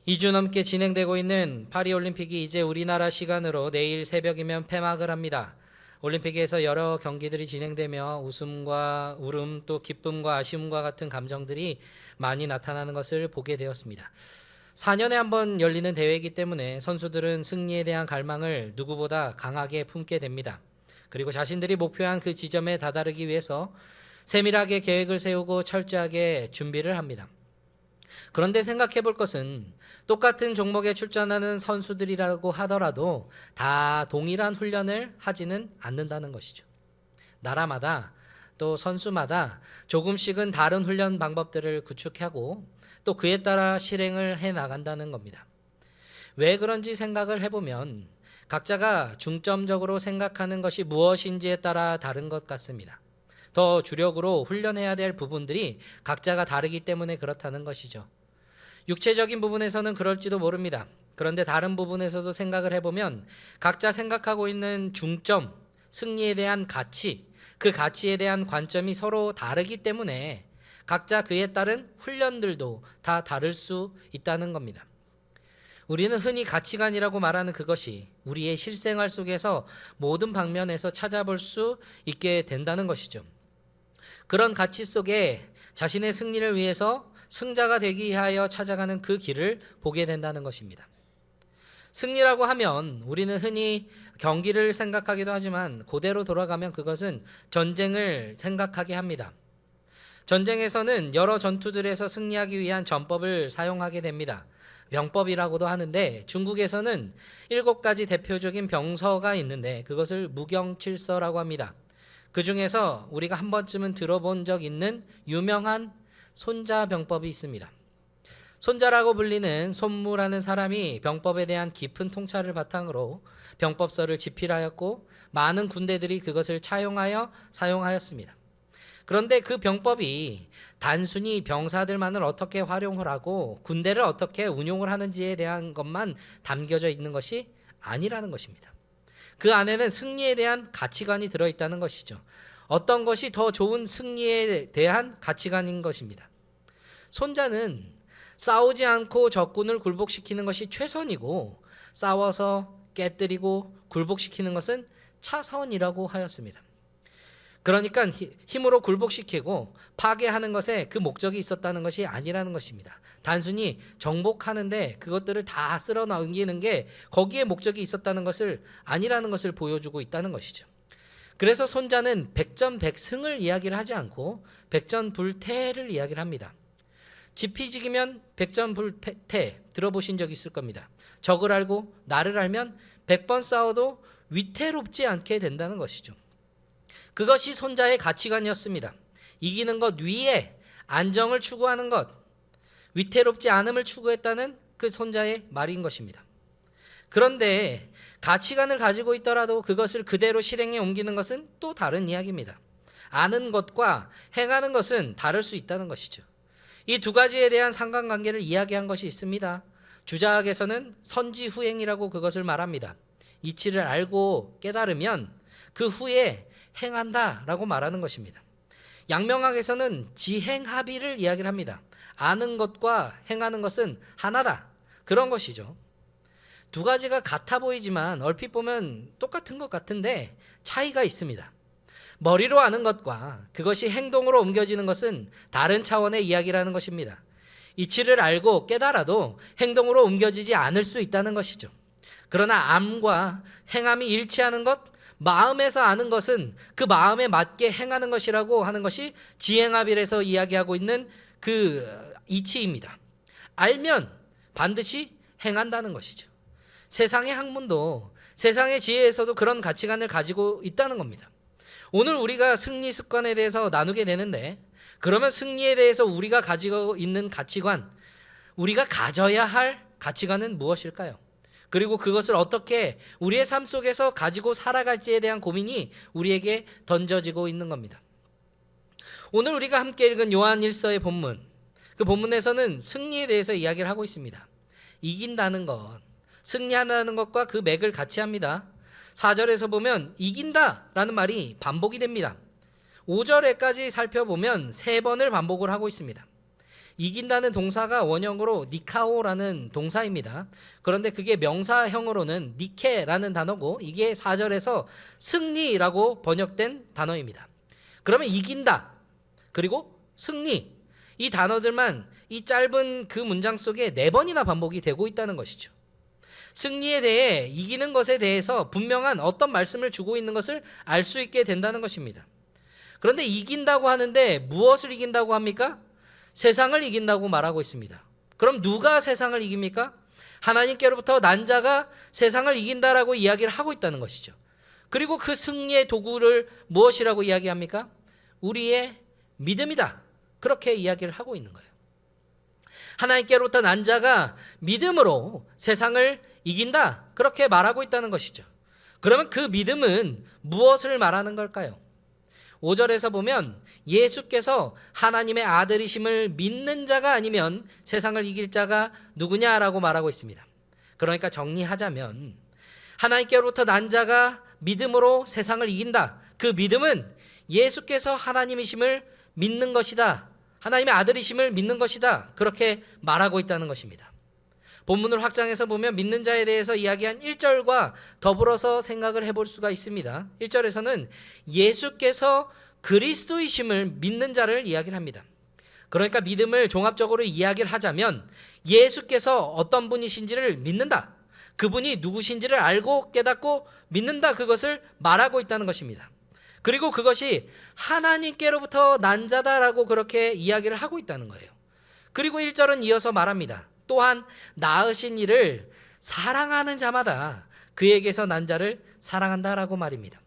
2주 넘게 진행되고 있는 파리올림픽이 이제 우리나라 시간으로 내일 새벽이면 폐막을 합니다. 올림픽에서 여러 경기들이 진행되며 웃음과 울음 또 기쁨과 아쉬움과 같은 감정들이 많이 나타나는 것을 보게 되었습니다. 4년에 한 번 열리는 대회이기 때문에 선수들은 승리에 대한 갈망을 누구보다 강하게 품게 됩니다. 그리고 자신들이 목표한 그 지점에 다다르기 위해서 세밀하게 계획을 세우고 철저하게 준비를 합니다. 그런데 생각해 볼 것은 똑같은 종목에 출전하는 선수들이라고 하더라도 다 동일한 훈련을 하지는 않는다는 것이죠. 나라마다 또 선수마다 조금씩은 다른 훈련 방법들을 구축하고 또 그에 따라 실행을 해 나간다는 겁니다. 왜 그런지 생각을 해보면 각자가 중점적으로 생각하는 것이 무엇인지에 따라 다른 것 같습니다. 더 주력으로 훈련해야 될 부분들이 각자가 다르기 때문에 그렇다는 것이죠. 육체적인 부분에서는 그럴지도 모릅니다. 그런데 다른 부분에서도 생각을 해보면 각자 생각하고 있는 중점, 승리에 대한 가치, 그 가치에 대한 관점이 서로 다르기 때문에 각자 그에 따른 훈련들도 다 다를 수 있다는 겁니다. 우리는 흔히 가치관이라고 말하는 그것이 우리의 실생활 속에서 모든 방면에서 찾아볼 수 있게 된다는 것이죠. 그런 가치 속에 자신의 승리를 위해서 승자가 되기 위하여 찾아가는 그 길을 보게 된다는 것입니다. 승리라고 하면 우리는 흔히 경기를 생각하기도 하지만 그대로 돌아가면 그것은 전쟁을 생각하게 합니다. 전쟁에서는 여러 전투들에서 승리하기 위한 전법을 사용하게 됩니다. 병법이라고도 하는데 중국에서는 7가지 대표적인 병서가 있는데 그것을 무경칠서라고 합니다. 그 중에서 우리가 한 번쯤은 들어본 적 있는 유명한 손자병법이 있습니다. 손자라고 불리는 손무라는 사람이 병법에 대한 깊은 통찰을 바탕으로 병법서를 집필하였고 많은 군대들이 그것을 차용하여 사용하였습니다. 그런데 그 병법이 단순히 병사들만을 어떻게 활용을 하고 군대를 어떻게 운용을 하는지에 대한 것만 담겨져 있는 것이 아니라는 것입니다. 그 안에는 승리에 대한 가치관이 들어있다는 것이죠. 어떤 것이 더 좋은 승리에 대한 가치관인 것입니다. 손자는 싸우지 않고 적군을 굴복시키는 것이 최선이고 싸워서 깨뜨리고 굴복시키는 것은 차선이라고 하였습니다. 그러니까 힘으로 굴복시키고 파괴하는 것에 그 목적이 있었다는 것이 아니라는 것입니다. 단순히 정복하는데 그것들을 다 쓸어 넘기는 게 거기에 목적이 있었다는 것을 아니라는 것을 보여주고 있다는 것이죠. 그래서 손자는 백전백승을 이야기를 하지 않고 백전불태를 이야기를 합니다. 지피지기면 백전불태 들어보신 적 있을 겁니다. 적을 알고 나를 알면 100번 싸워도 위태롭지 않게 된다는 것이죠. 그것이 손자의 가치관이었습니다. 이기는 것 위에 안정을 추구하는 것, 위태롭지 않음을 추구했다는 그 손자의 말인 것입니다. 그런데 가치관을 가지고 있더라도 그것을 그대로 실행에 옮기는 것은 또 다른 이야기입니다. 아는 것과 행하는 것은 다를 수 있다는 것이죠. 이 두 가지에 대한 상관관계를 이야기한 것이 있습니다. 주자학에서는 선지후행이라고 그것을 말합니다. 이치를 알고 깨달으면 그 후에 행한다라고 말하는 것입니다. 양명학에서는 지행합의를 이야기를 합니다. 아는 것과 행하는 것은 하나다. 그런 것이죠. 두 가지가 같아 보이지만 얼핏 보면 똑같은 것 같은데 차이가 있습니다. 머리로 아는 것과 그것이 행동으로 옮겨지는 것은 다른 차원의 이야기라는 것입니다. 이치를 알고 깨달아도 행동으로 옮겨지지 않을 수 있다는 것이죠. 그러나 암과 행함이 일치하는 것, 마음에서 아는 것은 그 마음에 맞게 행하는 것이라고 하는 것이 지행합일에서 이야기하고 있는 그 이치입니다. 알면 반드시 행한다는 것이죠. 세상의 학문도 세상의 지혜에서도 그런 가치관을 가지고 있다는 겁니다. 오늘 우리가 승리 습관에 대해서 나누게 되는데 그러면 승리에 대해서 우리가 가지고 있는 가치관, 우리가 가져야 할 가치관은 무엇일까요? 그리고 그것을 어떻게 우리의 삶 속에서 가지고 살아갈지에 대한 고민이 우리에게 던져지고 있는 겁니다. 오늘 우리가 함께 읽은 요한 1서의 본문, 그 본문에서는 승리에 대해서 이야기를 하고 있습니다. 이긴다는 것, 승리한다는 것과 그 맥을 같이 합니다. 4절에서 보면 이긴다라는 말이 반복이 됩니다. 5절에까지 살펴보면 3번을 반복을 하고 있습니다. 이긴다는 동사가 원형으로 니카오라는 동사입니다. 그런데 그게 명사형으로는 니케라는 단어고 이게 4절에서 승리라고 번역된 단어입니다. 그러면 이긴다 그리고 승리 이 단어들만 이 짧은 그 문장 속에 4번이나 반복이 되고 있다는 것이죠. 승리에 대해 이기는 것에 대해서 분명한 어떤 말씀을 주고 있는 것을 알 수 있게 된다는 것입니다. 그런데 이긴다고 하는데 무엇을 이긴다고 합니까? 세상을 이긴다고 말하고 있습니다. 그럼 누가 세상을 이깁니까? 하나님께로부터 난 자가 세상을 이긴다라고 이야기를 하고 있다는 것이죠. 그리고 그 승리의 도구를 무엇이라고 이야기합니까? 우리의 믿음이다. 그렇게 이야기를 하고 있는 거예요. 하나님께로부터 난 자가 믿음으로 세상을 이긴다. 그렇게 말하고 있다는 것이죠. 그러면 그 믿음은 무엇을 말하는 걸까요? 5절에서 보면 예수께서 하나님의 아들이심을 믿는 자가 아니면 세상을 이길 자가 누구냐라고 말하고 있습니다. 그러니까 정리하자면 하나님께로부터 난 자가 믿음으로 세상을 이긴다. 그 믿음은 예수께서 하나님이심을 믿는 것이다. 하나님의 아들이심을 믿는 것이다. 그렇게 말하고 있다는 것입니다. 본문을 확장해서 보면 믿는 자에 대해서 이야기한 1절과 더불어서 생각을 해볼 수가 있습니다. 1절에서는 예수께서 그리스도이심을 믿는 자를 이야기를 합니다. 그러니까 믿음을 종합적으로 이야기를 하자면 예수께서 어떤 분이신지를 믿는다. 그분이 누구신지를 알고 깨닫고 믿는다. 그것을 말하고 있다는 것입니다. 그리고 그것이 하나님께로부터 난 자다라고 그렇게 이야기를 하고 있다는 거예요. 그리고 1절은 이어서 말합니다. 또한 낳으신 이를 사랑하는 자마다 그에게서 난 자를 사랑한다라고 말입니다.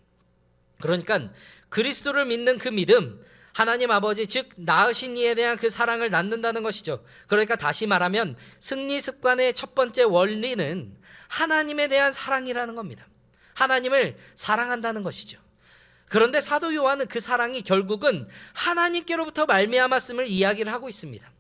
그러니까 그리스도를 믿는 그 믿음, 하나님 아버지 즉 낳으신 이에 대한 그 사랑을 낳는다는 것이죠. 그러니까 다시 말하면 승리 습관의 첫 번째 원리는 하나님에 대한 사랑이라는 겁니다. 하나님을 사랑한다는 것이죠. 그런데 사도 요한은 그 사랑이 결국은 하나님께로부터 말미암았음을 이야기를 하고 있습니다.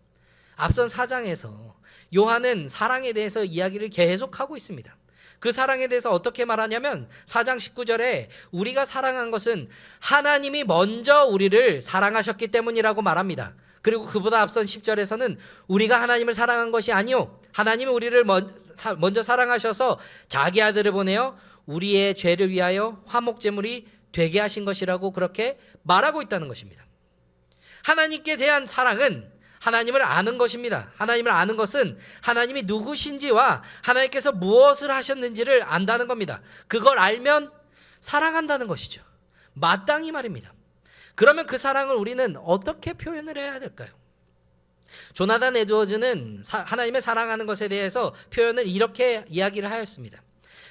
앞선 4장에서 요한은 사랑에 대해서 이야기를 계속하고 있습니다. 그 사랑에 대해서 어떻게 말하냐면 4장 19절에 우리가 사랑한 것은 하나님이 먼저 우리를 사랑하셨기 때문이라고 말합니다. 그리고 그보다 앞선 10절에서는 우리가 하나님을 사랑한 것이 아니요 하나님이 우리를 먼저 사랑하셔서 자기 아들을 보내어 우리의 죄를 위하여 화목제물이 되게 하신 것이라고 그렇게 말하고 있다는 것입니다. 하나님께 대한 사랑은 하나님을 아는 것입니다. 하나님을 아는 것은 하나님이 누구신지와 하나님께서 무엇을 하셨는지를 안다는 겁니다. 그걸 알면 사랑한다는 것이죠. 마땅히 말입니다. 그러면 그 사랑을 우리는 어떻게 표현을 해야 될까요? 조나단 에드워즈는 하나님의 사랑하는 것에 대해서 표현을 이렇게 이야기를 하였습니다.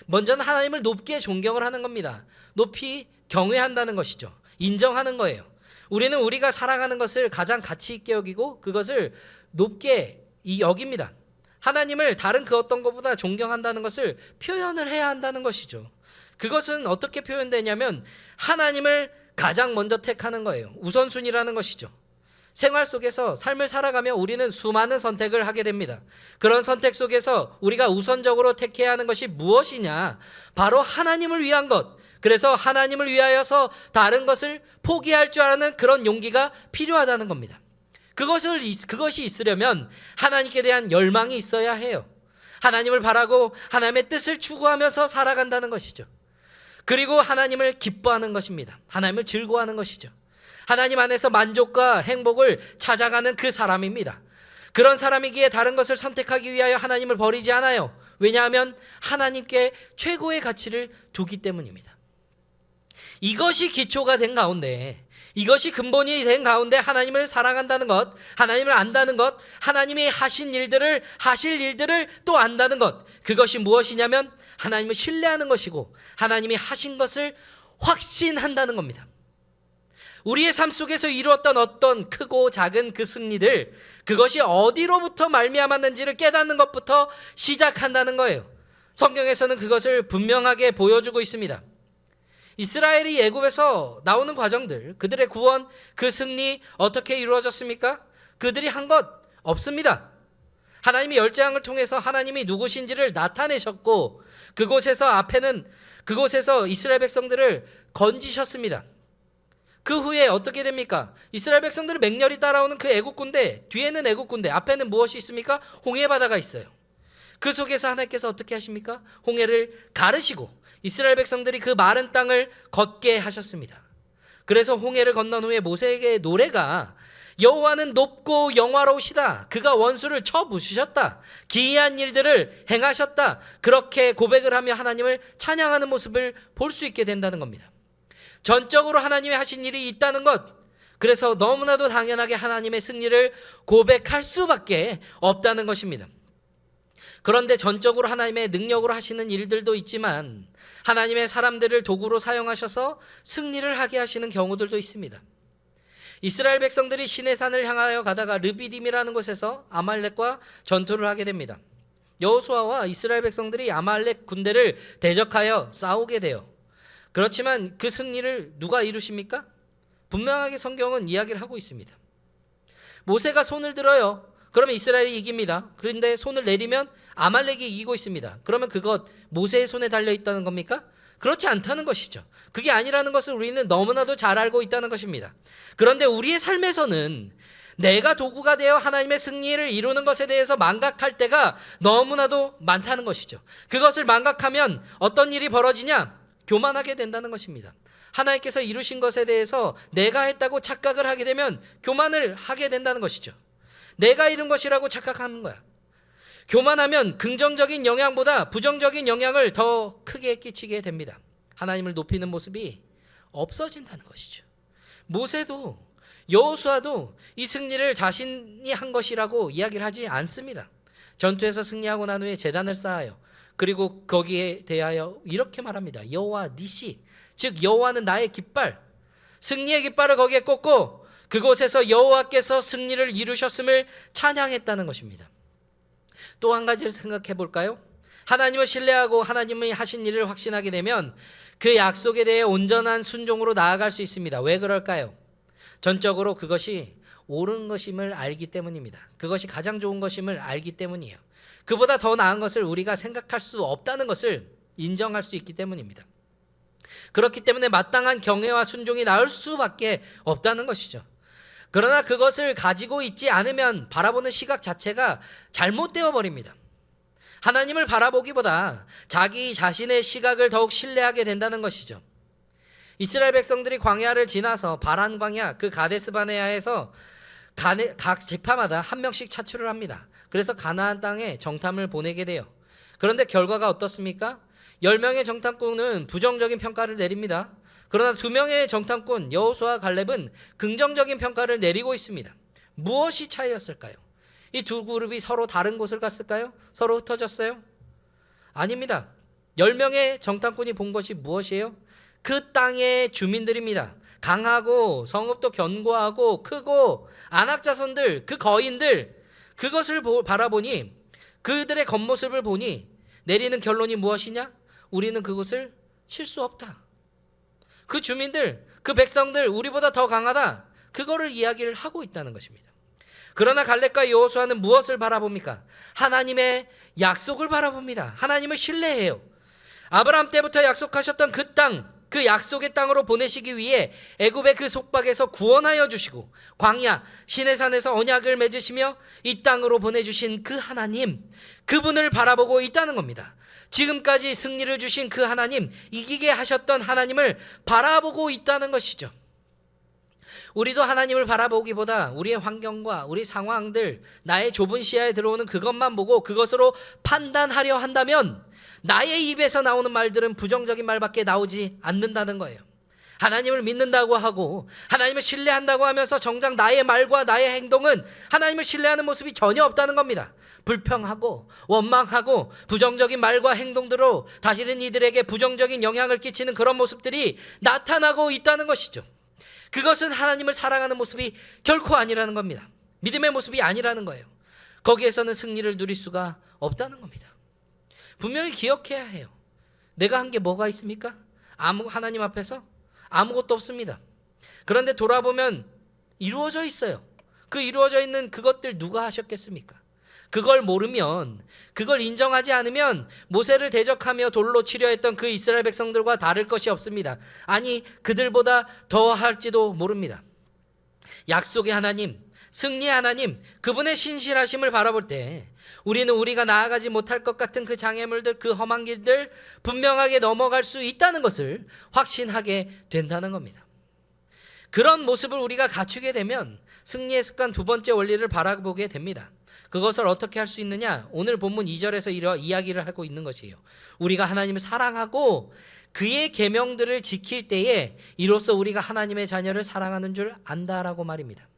먼저는 하나님을 높게 존경을 하는 겁니다. 높이 경외한다는 것이죠. 인정하는 거예요. 우리는 우리가 사랑하는 것을 가장 가치 있게 여기고 그것을 높게 여깁니다. 하나님을 다른 그 어떤 것보다 존경한다는 것을 표현을 해야 한다는 것이죠. 그것은 어떻게 표현되냐면 하나님을 가장 먼저 택하는 거예요. 우선순위라는 것이죠. 생활 속에서 삶을 살아가며 우리는 수많은 선택을 하게 됩니다. 그런 선택 속에서 우리가 우선적으로 택해야 하는 것이 무엇이냐? 바로 하나님을 위한 것. 그래서 하나님을 위하여서 다른 것을 포기할 줄 아는 그런 용기가 필요하다는 겁니다. 그것이 있으려면 하나님께 대한 열망이 있어야 해요. 하나님을 바라고 하나님의 뜻을 추구하면서 살아간다는 것이죠. 그리고 하나님을 기뻐하는 것입니다. 하나님을 즐거워하는 것이죠. 하나님 안에서 만족과 행복을 찾아가는 그 사람입니다. 그런 사람이기에 다른 것을 선택하기 위하여 하나님을 버리지 않아요. 왜냐하면 하나님께 최고의 가치를 두기 때문입니다. 이것이 기초가 된 가운데, 이것이 근본이 된 가운데 하나님을 사랑한다는 것, 하나님을 안다는 것, 하나님이 하실 일들을 또 안다는 것, 그것이 무엇이냐면 하나님을 신뢰하는 것이고 하나님이 하신 것을 확신한다는 겁니다. 우리의 삶 속에서 이루었던 어떤 크고 작은 그 승리들, 그것이 어디로부터 말미암았는지를 깨닫는 것부터 시작한다는 거예요. 성경에서는 그것을 분명하게 보여주고 있습니다. 이스라엘이 애굽에서 나오는 과정들, 그들의 구원, 그 승리 어떻게 이루어졌습니까? 그들이 한 것 없습니다. 하나님이 열재앙을 통해서 하나님이 누구신지를 나타내셨고 그곳에서 이스라엘 백성들을 건지셨습니다. 그 후에 어떻게 됩니까? 이스라엘 백성들이 맹렬히 따라오는 그 애국 군대, 뒤에는 애국 군대, 앞에는 무엇이 있습니까? 홍해 바다가 있어요. 그 속에서 하나님께서 어떻게 하십니까? 홍해를 가르시고 이스라엘 백성들이 그 마른 땅을 걷게 하셨습니다. 그래서 홍해를 건넌 후에 모세에게 노래가 여호와는 높고 영화로우시다. 그가 원수를 쳐부수셨다. 기이한 일들을 행하셨다. 그렇게 고백을 하며 하나님을 찬양하는 모습을 볼 수 있게 된다는 겁니다. 전적으로 하나님이 하신 일이 있다는 것, 그래서 너무나도 당연하게 하나님의 승리를 고백할 수밖에 없다는 것입니다. 그런데 전적으로 하나님의 능력으로 하시는 일들도 있지만 하나님의 사람들을 도구로 사용하셔서 승리를 하게 하시는 경우들도 있습니다. 이스라엘 백성들이 시내산을 향하여 가다가 르비딤이라는 곳에서 아말렉과 전투를 하게 됩니다. 여호수아와 이스라엘 백성들이 아말렉 군대를 대적하여 싸우게 돼요. 그렇지만 그 승리를 누가 이루십니까? 분명하게 성경은 이야기를 하고 있습니다. 모세가 손을 들어요. 그러면 이스라엘이 이깁니다. 그런데 손을 내리면 아말렉이 이기고 있습니다. 그러면 그것 모세의 손에 달려있다는 겁니까? 그렇지 않다는 것이죠. 그게 아니라는 것을 우리는 너무나도 잘 알고 있다는 것입니다. 그런데 우리의 삶에서는 내가 도구가 되어 하나님의 승리를 이루는 것에 대해서 망각할 때가 너무나도 많다는 것이죠. 그것을 망각하면 어떤 일이 벌어지냐? 교만하게 된다는 것입니다. 하나님께서 이루신 것에 대해서 내가 했다고 착각을 하게 되면 교만을 하게 된다는 것이죠. 내가 이룬 것이라고 착각하는 거야. 교만하면 긍정적인 영향보다 부정적인 영향을 더 크게 끼치게 됩니다. 하나님을 높이는 모습이 없어진다는 것이죠. 모세도 여호수아도 이 승리를 자신이 한 것이라고 이야기를 하지 않습니다. 전투에서 승리하고 난 후에 제단을 쌓아요. 그리고 거기에 대하여 이렇게 말합니다. 여호와 니시, 즉 여호와는 나의 깃발, 승리의 깃발을 거기에 꽂고 그곳에서 여호와께서 승리를 이루셨음을 찬양했다는 것입니다. 또 한 가지를 생각해 볼까요? 하나님을 신뢰하고 하나님이 하신 일을 확신하게 되면 그 약속에 대해 온전한 순종으로 나아갈 수 있습니다. 왜 그럴까요? 전적으로 그것이 옳은 것임을 알기 때문입니다. 그것이 가장 좋은 것임을 알기 때문이에요. 그보다 더 나은 것을 우리가 생각할 수 없다는 것을 인정할 수 있기 때문입니다. 그렇기 때문에 마땅한 경외와 순종이 나올 수밖에 없다는 것이죠. 그러나 그것을 가지고 있지 않으면 바라보는 시각 자체가 잘못되어 버립니다. 하나님을 바라보기보다 자기 자신의 시각을 더욱 신뢰하게 된다는 것이죠. 이스라엘 백성들이 광야를 지나서 바란 광야, 그 가데스 바네아에서 각 지파마다 한 명씩 차출을 합니다. 그래서 가나안 땅에 정탐을 보내게 돼요. 그런데 결과가 어떻습니까? 10명의 정탐꾼은 부정적인 평가를 내립니다. 그러나 2명의 정탐꾼 여호수아와 갈렙은 긍정적인 평가를 내리고 있습니다. 무엇이 차이였을까요? 이 두 그룹이 서로 다른 곳을 갔을까요? 서로 흩어졌어요? 아닙니다. 10명의 정탐꾼이 본 것이 무엇이에요? 그 땅의 주민들입니다. 강하고 성읍도 견고하고 크고 안악자손들, 그 거인들, 그것을 바라보니 그들의 겉모습을 보니 내리는 결론이 무엇이냐? 우리는 그곳을 칠 수 없다. 그 주민들, 그 백성들 우리보다 더 강하다. 그거를 이야기를 하고 있다는 것입니다. 그러나 갈렙과 여호수아는 무엇을 바라봅니까? 하나님의 약속을 바라봅니다. 하나님을 신뢰해요. 아브라함 때부터 약속하셨던 그 땅, 그 약속의 땅으로 보내시기 위해 애굽의 그 속박에서 구원하여 주시고 광야 시내산에서 언약을 맺으시며 이 땅으로 보내주신 그 하나님, 그분을 바라보고 있다는 겁니다. 지금까지 승리를 주신 그 하나님, 이기게 하셨던 하나님을 바라보고 있다는 것이죠. 우리도 하나님을 바라보기보다 우리의 환경과 우리 상황들, 나의 좁은 시야에 들어오는 그것만 보고 그것으로 판단하려 한다면 나의 입에서 나오는 말들은 부정적인 말밖에 나오지 않는다는 거예요. 하나님을 믿는다고 하고 하나님을 신뢰한다고 하면서 정작 나의 말과 나의 행동은 하나님을 신뢰하는 모습이 전혀 없다는 겁니다. 불평하고 원망하고 부정적인 말과 행동들로 다시는 이들에게 부정적인 영향을 끼치는 그런 모습들이 나타나고 있다는 것이죠. 그것은 하나님을 사랑하는 모습이 결코 아니라는 겁니다. 믿음의 모습이 아니라는 거예요. 거기에서는 승리를 누릴 수가 없다는 겁니다. 분명히 기억해야 해요. 내가 한 게 뭐가 있습니까? 하나님 앞에서 아무것도 없습니다. 그런데 돌아보면 이루어져 있어요. 그 이루어져 있는 그것들 누가 하셨겠습니까? 그걸 모르면, 그걸 인정하지 않으면 모세를 대적하며 돌로 치려 했던 그 이스라엘 백성들과 다를 것이 없습니다. 아니, 그들보다 더 할지도 모릅니다. 약속의 하나님, 승리의 하나님, 그분의 신실하심을 바라볼 때 우리는 우리가 나아가지 못할 것 같은 그 장애물들, 그 험한 길들 분명하게 넘어갈 수 있다는 것을 확신하게 된다는 겁니다. 그런 모습을 우리가 갖추게 되면 승리의 습관 두 번째 원리를 바라보게 됩니다. 그것을 어떻게 할 수 있느냐? 오늘 본문 2절에서 이야기를 하고 있는 것이에요. 우리가 하나님을 사랑하고 그의 계명들을 지킬 때에 이로써 우리가 하나님의 자녀를 사랑하는 줄 안다라고 말입니다.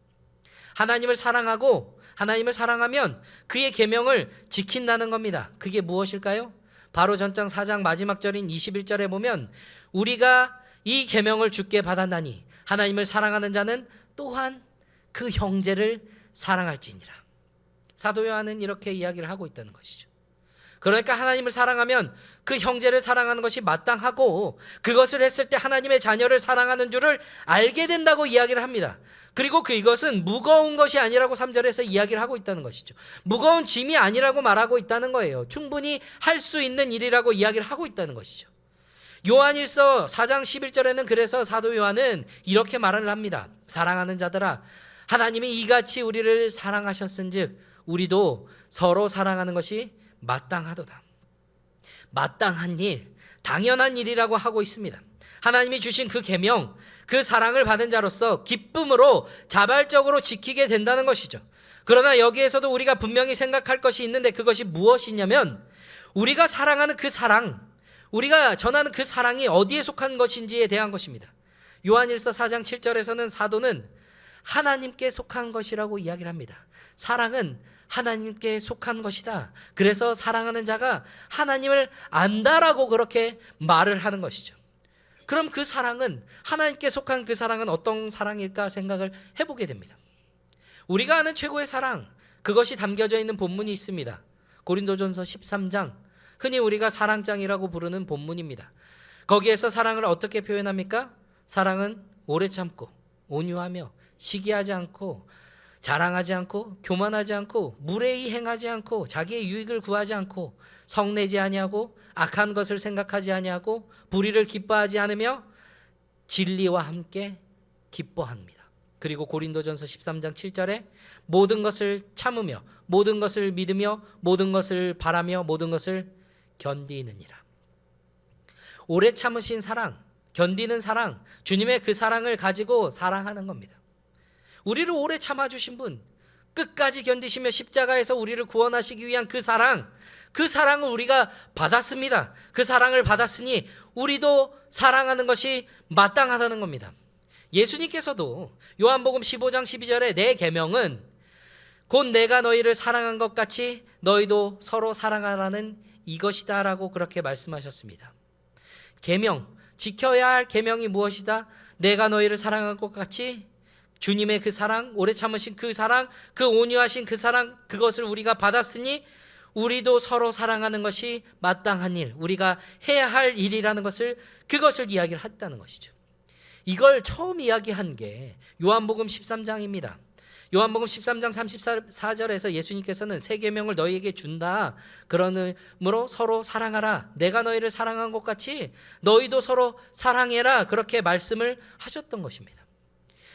하나님을 사랑하고 하나님을 사랑하면 그의 계명을 지킨다는 겁니다. 그게 무엇일까요? 바로 전장 4장 마지막 절인 21절에 보면 우리가 이 계명을 주께 받았나니 하나님을 사랑하는 자는 또한 그 형제를 사랑할지니라. 사도 요한은 이렇게 이야기를 하고 있다는 것이죠. 그러니까 하나님을 사랑하면 그 형제를 사랑하는 것이 마땅하고 그것을 했을 때 하나님의 자녀를 사랑하는 줄을 알게 된다고 이야기를 합니다. 그리고 이것은 무거운 것이 아니라고 3절에서 이야기를 하고 있다는 것이죠. 무거운 짐이 아니라고 말하고 있다는 거예요. 충분히 할 수 있는 일이라고 이야기를 하고 있다는 것이죠. 요한일서 4장 11절에는 그래서 사도 요한은 이렇게 말을 합니다. 사랑하는 자들아, 하나님이 이같이 우리를 사랑하셨은즉 우리도 서로 사랑하는 것이 마땅하도다. 마땅한 일, 당연한 일이라고 하고 있습니다. 하나님이 주신 그 계명, 그 사랑을 받은 자로서 기쁨으로 자발적으로 지키게 된다는 것이죠. 그러나 여기에서도 우리가 분명히 생각할 것이 있는데 그것이 무엇이냐면 우리가 사랑하는 그 사랑, 우리가 전하는 그 사랑이 어디에 속한 것인지에 대한 것입니다. 요한일서 4장 7절에서는 사도는 하나님께 속한 것이라고 이야기를 합니다. 사랑은 하나님께 속한 것이다. 그래서 사랑하는 자가 하나님을 안다라고 그렇게 말을 하는 것이죠. 그럼 그 사랑은, 하나님께 속한 그 사랑은 어떤 사랑일까 생각을 해보게 됩니다. 우리가 아는 최고의 사랑, 그것이 담겨져 있는 본문이 있습니다. 고린도전서 13장, 흔히 우리가 사랑장이라고 부르는 본문입니다. 거기에서 사랑을 어떻게 표현합니까? 사랑은 오래 참고 온유하며 시기하지 않고 자랑하지 않고 교만하지 않고 무례히 행하지 않고 자기의 유익을 구하지 않고 성내지 아니하고 악한 것을 생각하지 아니하고 불의를 기뻐하지 않으며 진리와 함께 기뻐합니다. 그리고 고린도전서 13장 7절에 모든 것을 참으며 모든 것을 믿으며 모든 것을 바라며 모든 것을 견디느니라. 오래 참으신 사랑, 견디는 사랑, 주님의 그 사랑을 가지고 사랑하는 겁니다. 우리를 오래 참아주신 분, 끝까지 견디시며 십자가에서 우리를 구원하시기 위한 그 사랑을 우리가 받았습니다. 그 사랑을 받았으니 우리도 사랑하는 것이 마땅하다는 겁니다. 예수님께서도 요한복음 15장 12절에 내 계명은 곧 내가 너희를 사랑한 것 같이 너희도 서로 사랑하라는 이것이다 라고 그렇게 말씀하셨습니다. 계명, 지켜야 할 계명이 무엇이다? 내가 너희를 사랑한 것 같이 주님의 그 사랑, 오래 참으신 그 사랑, 그 온유하신 그 사랑, 그것을 우리가 받았으니 우리도 서로 사랑하는 것이 마땅한 일, 우리가 해야 할 일이라는 것을, 그것을 이야기를 했다는 것이죠. 이걸 처음 이야기한 게 요한복음 13장입니다. 요한복음 13장 34절에서 예수님께서는 새 계명을 너희에게 준다. 그러므로 서로 사랑하라. 내가 너희를 사랑한 것 같이 너희도 서로 사랑해라. 그렇게 말씀을 하셨던 것입니다.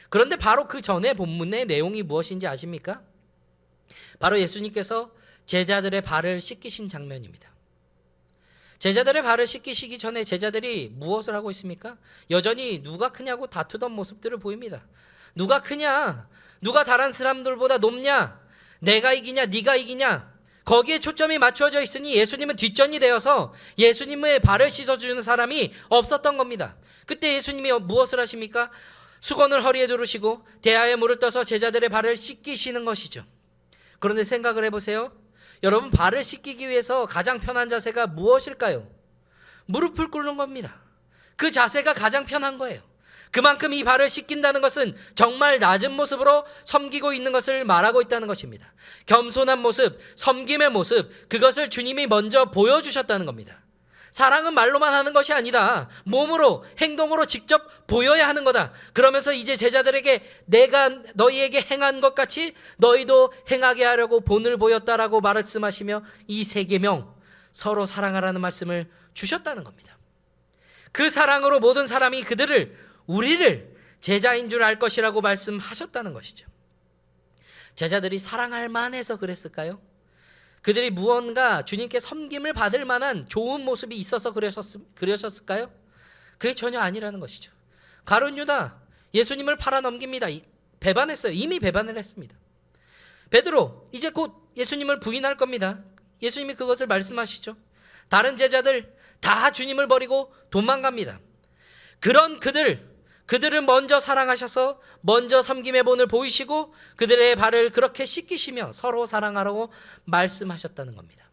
그런데 바로 그 전에 본문의 내용이 무엇인지 아십니까? 바로 예수님께서 제자들의 발을 씻기신 장면입니다. 제자들의 발을 씻기시기 전에 제자들이 무엇을 하고 있습니까? 여전히 누가 크냐고 다투던 모습들을 보입니다. 누가 크냐? 누가 다른 사람들보다 높냐? 내가 이기냐? 네가 이기냐? 거기에 초점이 맞춰져 있으니 예수님은 뒷전이 되어서 예수님의 발을 씻어주는 사람이 없었던 겁니다. 그때 예수님이 무엇을 하십니까? 수건을 허리에 두르시고 대야에 물을 떠서 제자들의 발을 씻기시는 것이죠. 그런데 생각을 해보세요. 여러분, 발을 씻기기 위해서 가장 편한 자세가 무엇일까요? 무릎을 꿇는 겁니다. 그 자세가 가장 편한 거예요. 그만큼 이 발을 씻긴다는 것은 정말 낮은 모습으로 섬기고 있는 것을 말하고 있다는 것입니다. 겸손한 모습, 섬김의 모습, 그것을 주님이 먼저 보여주셨다는 겁니다. 사랑은 말로만 하는 것이 아니다. 몸으로, 행동으로 직접 보여야 하는 거다. 그러면서 이제 제자들에게 내가 너희에게 행한 것 같이 너희도 행하게 하려고 본을 보였다라고 말씀하시며 이 세 계명, 서로 사랑하라는 말씀을 주셨다는 겁니다. 그 사랑으로 모든 사람이 우리를 제자인 줄 알 것이라고 말씀하셨다는 것이죠. 제자들이 사랑할 만해서 그랬을까요? 그들이 무언가 주님께 섬김을 받을 만한 좋은 모습이 있어서 그러셨을까요? 그게 전혀 아니라는 것이죠. 가룟 유다, 예수님을 팔아넘깁니다. 배반했어요. 이미 배반을 했습니다. 베드로, 이제 곧 예수님을 부인할 겁니다. 예수님이 그것을 말씀하시죠. 다른 제자들 다 주님을 버리고 도망갑니다. 그런 그들을 먼저 사랑하셔서 먼저 섬김의 본을 보이시고 그들의 발을 그렇게 씻기시며 서로 사랑하라고 말씀하셨다는 겁니다.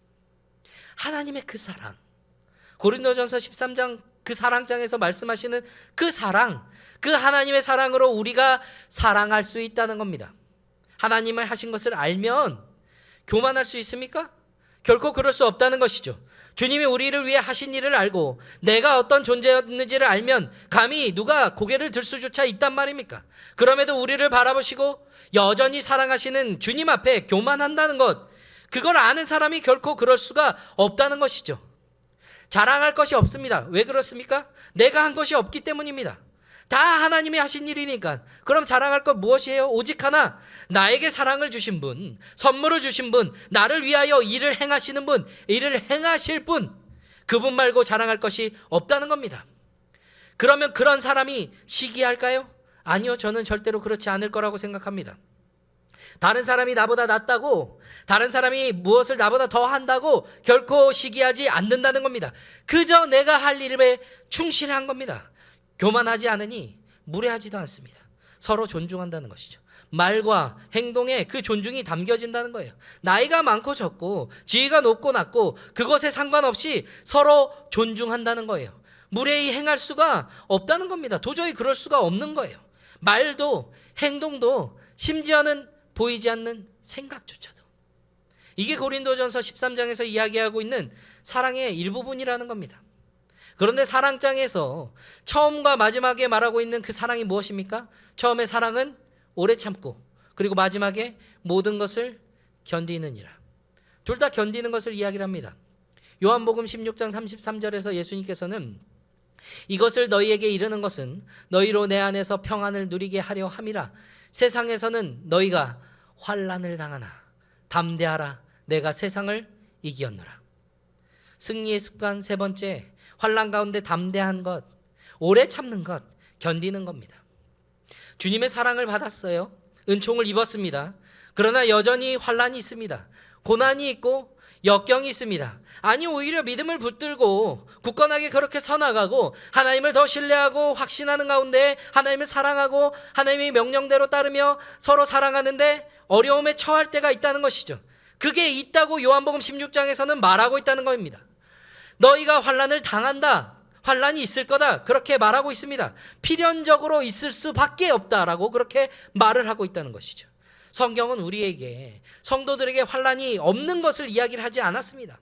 하나님의 그 사랑, 고린도전서 13장 그 사랑장에서 말씀하시는 그 사랑, 그 하나님의 사랑으로 우리가 사랑할 수 있다는 겁니다. 하나님의 하신 것을 알면 교만할 수 있습니까? 결코 그럴 수 없다는 것이죠. 주님이 우리를 위해 하신 일을 알고 내가 어떤 존재였는지를 알면 감히 누가 고개를 들 수조차 있단 말입니까? 그럼에도 우리를 바라보시고 여전히 사랑하시는 주님 앞에 교만한다는 것, 그걸 아는 사람이 결코 그럴 수가 없다는 것이죠. 자랑할 것이 없습니다. 왜 그렇습니까? 내가 한 것이 없기 때문입니다. 다 하나님이 하신 일이니까. 그럼 자랑할 것 무엇이에요? 오직 하나, 나에게 사랑을 주신 분, 선물을 주신 분, 나를 위하여 일을 행하시는 분, 일을 행하실 분, 그분 말고 자랑할 것이 없다는 겁니다. 그러면 그런 사람이 시기할까요? 아니요, 저는 절대로 그렇지 않을 거라고 생각합니다. 다른 사람이 나보다 낫다고, 다른 사람이 무엇을 나보다 더 한다고 결코 시기하지 않는다는 겁니다. 그저 내가 할 일에 충실한 겁니다. 교만하지 않으니 무례하지도 않습니다. 서로 존중한다는 것이죠. 말과 행동에 그 존중이 담겨진다는 거예요. 나이가 많고 적고 지위가 높고 낮고 그것에 상관없이 서로 존중한다는 거예요. 무례히 행할 수가 없다는 겁니다. 도저히 그럴 수가 없는 거예요. 말도 행동도 심지어는 보이지 않는 생각조차도. 이게 고린도전서 13장에서 이야기하고 있는 사랑의 일부분이라는 겁니다. 그런데 사랑장에서 처음과 마지막에 말하고 있는 그 사랑이 무엇입니까? 처음에 사랑은 오래 참고, 그리고 마지막에 모든 것을 견디느니라. 둘 다 견디는 것을 이야기를 합니다. 요한복음 16장 33절에서 예수님께서는 이것을 너희에게 이르는 것은 너희로 내 안에서 평안을 누리게 하려 함이라. 세상에서는 너희가 환난을 당하나 담대하라, 내가 세상을 이기었노라. 승리의 습관 세 번째, 환난 가운데 담대한 것, 오래 참는 것, 견디는 겁니다. 주님의 사랑을 받았어요. 은총을 입었습니다. 그러나 여전히 환난이 있습니다. 고난이 있고 역경이 있습니다. 아니, 오히려 믿음을 붙들고 굳건하게 그렇게 서나가고 하나님을 더 신뢰하고 확신하는 가운데 하나님을 사랑하고 하나님의 명령대로 따르며 서로 사랑하는데 어려움에 처할 때가 있다는 것이죠. 그게 있다고 요한복음 16장에서는 말하고 있다는 겁니다. 너희가 환난을 당한다, 환난이 있을 거다, 그렇게 말하고 있습니다. 필연적으로 있을 수밖에 없다라고 그렇게 말을 하고 있다는 것이죠. 성경은 우리에게, 성도들에게 환난이 없는 것을 이야기를 하지 않았습니다.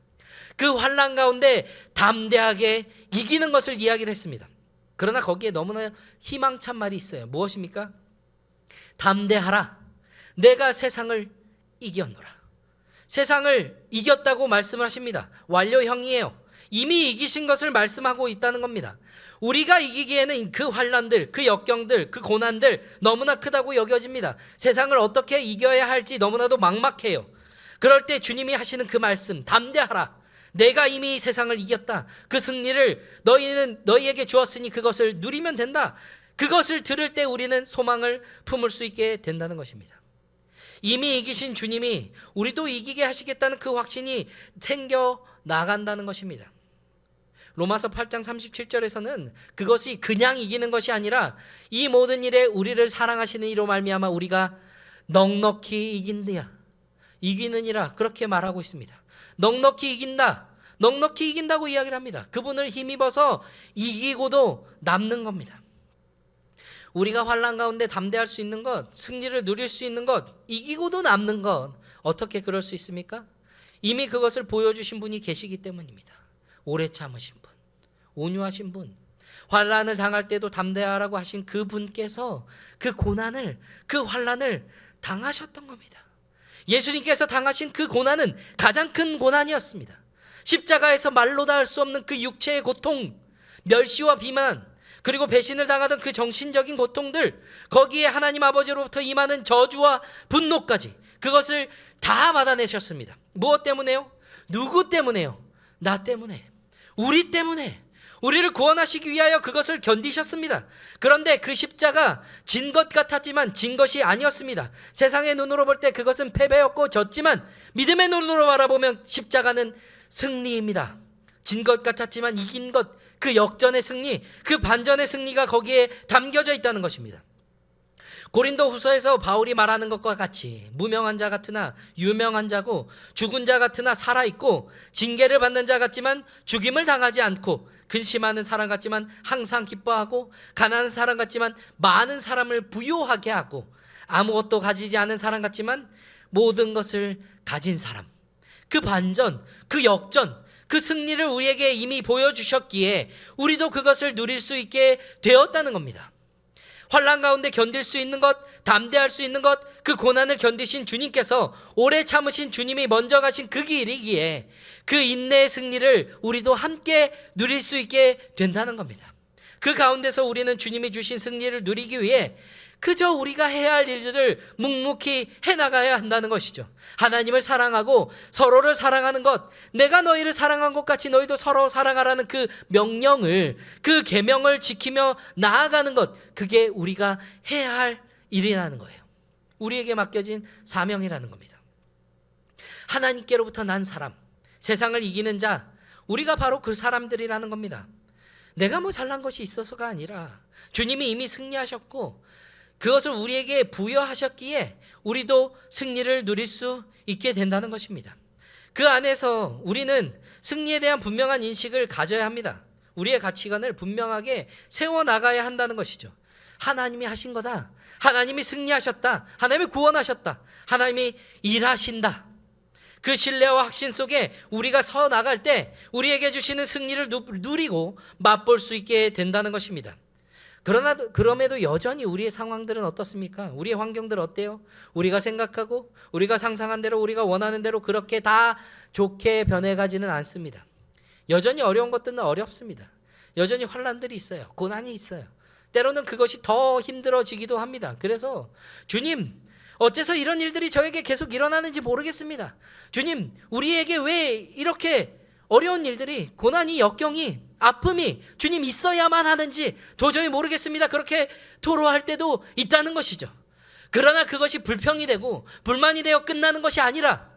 그 환난 가운데 담대하게 이기는 것을 이야기를 했습니다. 그러나 거기에 너무나 희망찬 말이 있어요. 무엇입니까? 담대하라, 내가 세상을 이겼노라. 세상을 이겼다고 말씀을 하십니다. 완료형이에요. 이미 이기신 것을 말씀하고 있다는 겁니다. 우리가 이기기에는 그 환난들, 그 역경들, 그 고난들 너무나 크다고 여겨집니다. 세상을 어떻게 이겨야 할지 너무나도 막막해요. 그럴 때 주님이 하시는 그 말씀, 담대하라, 내가 이미 세상을 이겼다. 그 승리를 너희에게 주었으니 그것을 누리면 된다. 그것을 들을 때 우리는 소망을 품을 수 있게 된다는 것입니다. 이미 이기신 주님이 우리도 이기게 하시겠다는 그 확신이 생겨 나간다는 것입니다. 로마서 8장 37절에서는 그것이 그냥 이기는 것이 아니라 이 모든 일에 우리를 사랑하시는 이로 말미암아 우리가 넉넉히 이긴대야, 이기느니라, 그렇게 말하고 있습니다. 넉넉히 이긴다, 넉넉히 이긴다고 이야기를 합니다. 그분을 힘입어서 이기고도 남는 겁니다. 우리가 환난 가운데 담대할 수 있는 것, 승리를 누릴 수 있는 것, 이기고도 남는 것, 어떻게 그럴 수 있습니까? 이미 그것을 보여주신 분이 계시기 때문입니다. 오래 참으신 분, 온유하신 분, 환난을 당할 때도 담대하라고 하신 그 분께서 그 고난을, 그 환난을 당하셨던 겁니다. 예수님께서 당하신 그 고난은 가장 큰 고난이었습니다. 십자가에서 말로 다 할 수 없는 그 육체의 고통, 멸시와 비만, 그리고 배신을 당하던 그 정신적인 고통들, 거기에 하나님 아버지로부터 임하는 저주와 분노까지, 그것을 다 받아내셨습니다. 무엇 때문에요? 누구 때문에요? 나 때문에, 우리 때문에, 우리를 구원하시기 위하여 그것을 견디셨습니다. 그런데 그 십자가 진 것 같았지만 진 것이 아니었습니다. 세상의 눈으로 볼 때 그것은 패배였고 졌지만, 믿음의 눈으로 바라보면 십자가는 승리입니다. 진 것 같았지만 이긴 것, 그 역전의 승리, 그 반전의 승리가 거기에 담겨져 있다는 것입니다. 고린도 후서에서 바울이 말하는 것과 같이 무명한 자 같으나 유명한 자고, 죽은 자 같으나 살아있고, 징계를 받는 자 같지만 죽임을 당하지 않고, 근심하는 사람 같지만 항상 기뻐하고, 가난한 사람 같지만 많은 사람을 부유하게 하고, 아무것도 가지지 않은 사람 같지만 모든 것을 가진 사람, 그 반전, 그 역전, 그 승리를 우리에게 이미 보여주셨기에 우리도 그것을 누릴 수 있게 되었다는 겁니다. 환난 가운데 견딜 수 있는 것, 담대할 수 있는 것, 그 고난을 견디신 주님께서, 오래 참으신 주님이 먼저 가신 그 길이기에 그 인내의 승리를 우리도 함께 누릴 수 있게 된다는 겁니다. 그 가운데서 우리는 주님이 주신 승리를 누리기 위해 그저 우리가 해야 할 일들을 묵묵히 해나가야 한다는 것이죠. 하나님을 사랑하고 서로를 사랑하는 것, 내가 너희를 사랑한 것 같이 너희도 서로 사랑하라는 그 명령을, 그 계명을 지키며 나아가는 것, 그게 우리가 해야 할 일이라는 거예요. 우리에게 맡겨진 사명이라는 겁니다. 하나님께로부터 난 사람, 세상을 이기는 자, 우리가 바로 그 사람들이라는 겁니다. 내가 뭐 잘난 것이 있어서가 아니라 주님이 이미 승리하셨고 그것을 우리에게 부여하셨기에 우리도 승리를 누릴 수 있게 된다는 것입니다. 그 안에서 우리는 승리에 대한 분명한 인식을 가져야 합니다. 우리의 가치관을 분명하게 세워나가야 한다는 것이죠. 하나님이 하신 거다, 하나님이 승리하셨다, 하나님이 구원하셨다, 하나님이 일하신다, 그 신뢰와 확신 속에 우리가 서 나갈 때 우리에게 주시는 승리를 누리고 맛볼 수 있게 된다는 것입니다. 그럼에도 여전히 우리의 상황들은 어떻습니까? 우리의 환경들은 어때요? 우리가 생각하고 우리가 상상한 대로, 우리가 원하는 대로 그렇게 다 좋게 변해가지는 않습니다. 여전히 어려운 것들은 어렵습니다. 여전히 환난들이 있어요. 고난이 있어요. 때로는 그것이 더 힘들어지기도 합니다. 그래서 주님, 어째서 이런 일들이 저에게 계속 일어나는지 모르겠습니다. 주님, 우리에게 왜 이렇게 어려운 일들이, 고난이, 역경이, 아픔이 주님 있어야만 하는지 도저히 모르겠습니다. 그렇게 토로할 때도 있다는 것이죠. 그러나 그것이 불평이 되고 불만이 되어 끝나는 것이 아니라,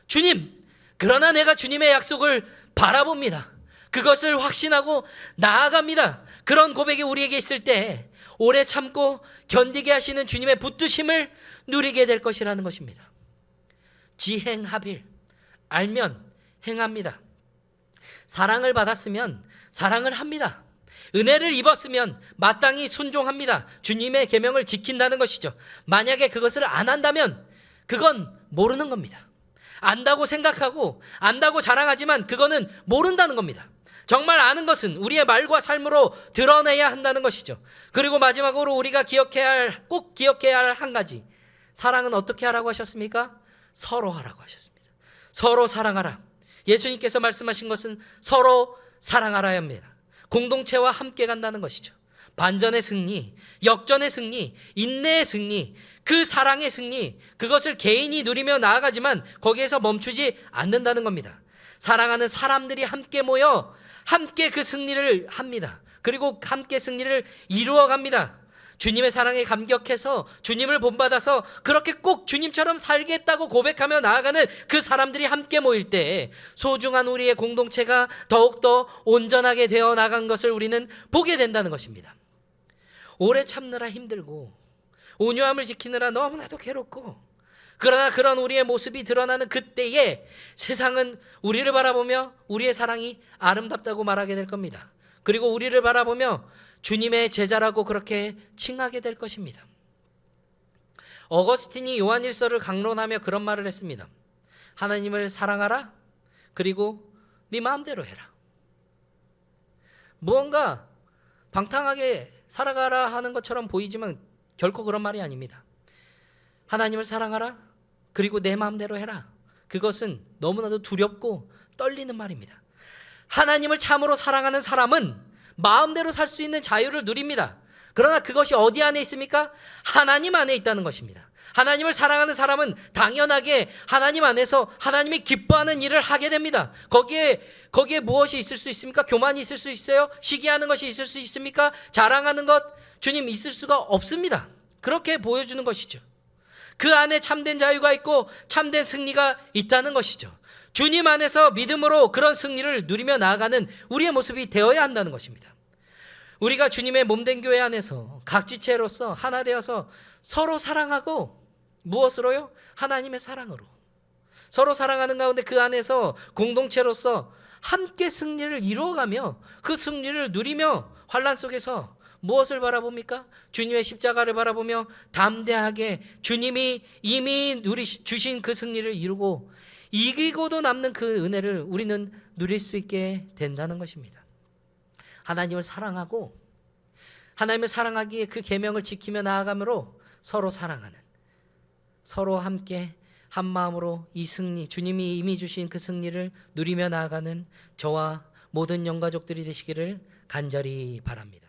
주님, 그러나 내가 주님의 약속을 바라봅니다. 그것을 확신하고 나아갑니다. 그런 고백이 우리에게 있을 때 오래 참고 견디게 하시는 주님의 붙드심을 누리게 될 것이라는 것입니다. 지행하빌, 알면 행합니다. 사랑을 받았으면 사랑을 합니다. 은혜를 입었으면 마땅히 순종합니다. 주님의 계명을 지킨다는 것이죠. 만약에 그것을 안 한다면 그건 모르는 겁니다. 안다고 생각하고 안다고 자랑하지만 그거는 모른다는 겁니다. 정말 아는 것은 우리의 말과 삶으로 드러내야 한다는 것이죠. 그리고 마지막으로 우리가 꼭 기억해야 할 한 가지, 사랑은 어떻게 하라고 하셨습니까? 서로 하라고 하셨습니다. 서로 사랑하라. 예수님께서 말씀하신 것은 서로 사랑하라야 합니다. 공동체와 함께 간다는 것이죠. 반전의 승리, 역전의 승리, 인내의 승리, 그 사랑의 승리, 그것을 개인이 누리며 나아가지만 거기에서 멈추지 않는다는 겁니다. 사랑하는 사람들이 함께 모여 함께 그 승리를 합니다. 그리고 함께 승리를 이루어갑니다. 주님의 사랑에 감격해서 주님을 본받아서 그렇게 꼭 주님처럼 살겠다고 고백하며 나아가는 그 사람들이 함께 모일 때 소중한 우리의 공동체가 더욱더 온전하게 되어 나간 것을 우리는 보게 된다는 것입니다. 오래 참느라 힘들고 온유함을 지키느라 너무나도 괴롭고, 그러나 그런 우리의 모습이 드러나는 그때에 세상은 우리를 바라보며 우리의 사랑이 아름답다고 말하게 될 겁니다. 그리고 우리를 바라보며 주님의 제자라고 그렇게 칭하게 될 것입니다. 어거스틴이 요한일서를 강론하며 그런 말을 했습니다. 하나님을 사랑하라, 그리고 네 마음대로 해라. 무언가 방탕하게 살아가라 하는 것처럼 보이지만 결코 그런 말이 아닙니다. 하나님을 사랑하라. 그리고 내 마음대로 해라. 그것은 너무나도 두렵고 떨리는 말입니다. 하나님을 참으로 사랑하는 사람은 마음대로 살 수 있는 자유를 누립니다. 그러나 그것이 어디 안에 있습니까? 하나님 안에 있다는 것입니다. 하나님을 사랑하는 사람은 당연하게 하나님 안에서 하나님이 기뻐하는 일을 하게 됩니다. 거기에 무엇이 있을 수 있습니까? 교만이 있을 수 있어요? 시기하는 것이 있을 수 있습니까? 자랑하는 것? 주님, 있을 수가 없습니다. 그렇게 보여주는 것이죠. 그 안에 참된 자유가 있고 참된 승리가 있다는 것이죠. 주님 안에서 믿음으로 그런 승리를 누리며 나아가는 우리의 모습이 되어야 한다는 것입니다. 우리가 주님의 몸된 교회 안에서 각 지체로서 하나 되어서 서로 사랑하고 무엇으로요? 하나님의 사랑으로. 서로 사랑하는 가운데 그 안에서 공동체로서 함께 승리를 이루어가며 그 승리를 누리며 환난 속에서 무엇을 바라봅니까? 주님의 십자가를 바라보며 담대하게 주님이 이미 주신 그 승리를 이루고 이기고도 남는 그 은혜를 우리는 누릴 수 있게 된다는 것입니다. 하나님을 사랑하고 하나님을 사랑하기에 그 계명을 지키며 나아감으로 서로 사랑하는, 서로 함께 한 마음으로 이 승리, 주님이 이미 주신 그 승리를 누리며 나아가는 저와 모든 영가족들이 되시기를 간절히 바랍니다.